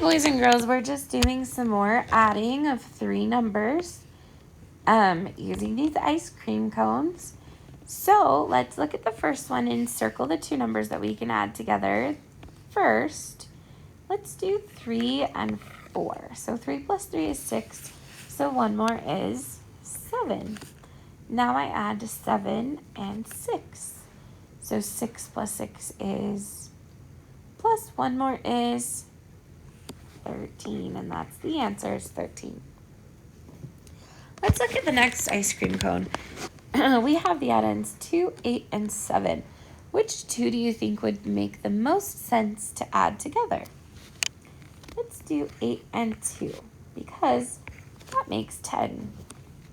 boys and girls, we're just doing some more adding of 3 numbers using these ice cream cones. So let's look at the first one and circle the 2 numbers that we can add together. First, let's do 3 and 4. So 3 plus 3 is 6. So 1 more is 7. Now I add 7 and 6. So 6 plus 6 is, plus 1 more is 13, and that's the answer, is 13. Let's look at the next ice cream cone. We have the add-ins 2, 8, and 7. Which 2 do you think would make the most sense to add together? Let's do 8 and 2, because that makes 10.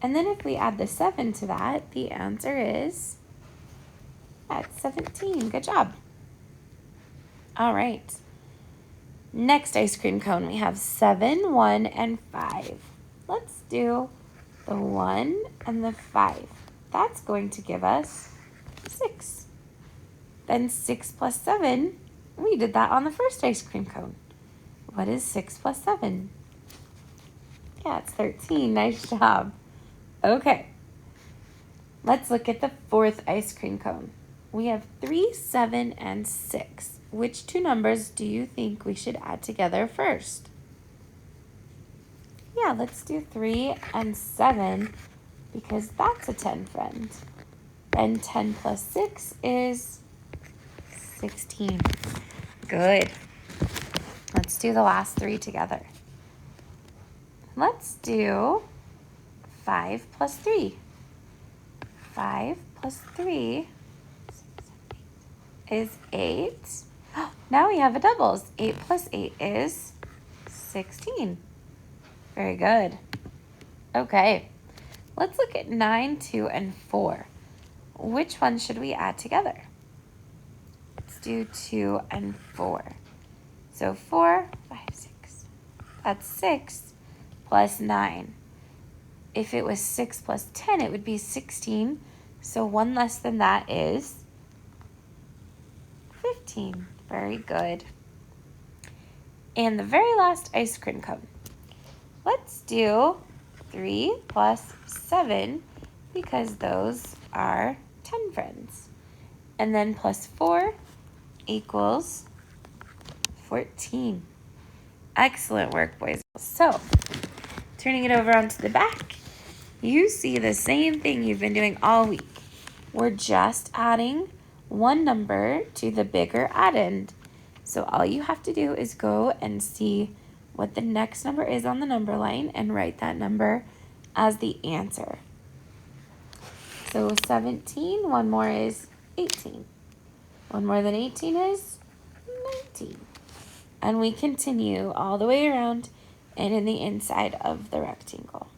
And then if we add the 7 to that, the answer is at 17. Good job. All right. Next ice cream cone, we have 7, 1, and 5. Let's do the 1 and the 5. That's going to give us 6. Then 6 plus 7, we did that on the first ice cream cone. What is 6 plus 7? Yeah, it's 13. Nice job. Okay. Let's look at the fourth ice cream cone. We have 3, 7, and 6. Which 2 numbers do you think we should add together first? Yeah, let's do 3 and 7 because that's a 10, friend. And 10 plus 6 is 16. Good. Let's do the last 3 together. Let's do 5 plus 3. 5 plus 3 is 8. Now we have a doubles. 8 plus 8 is 16. Very good. Okay, let's look at 9, 2, and 4. Which one should we add together? Let's do 2 and 4. So 4, 5, 6. That's 6 plus 9. If it was 6 plus 10, it would be 16. So 1 less than that is 15. Very good. And the very last ice cream cone. Let's do 3 plus 7 because those are 10, friends. And then plus 4 equals 14. Excellent work, boys. So, turning it over onto the back, you see the same thing you've been doing all week. We're just adding 1 number to the bigger add-in. So all you have to do is go and see what the next number is on the number line and write that number as the answer. So 17, 1 more is 18. 1 more than 18 is 19. And we continue all the way around and in the inside of the rectangle.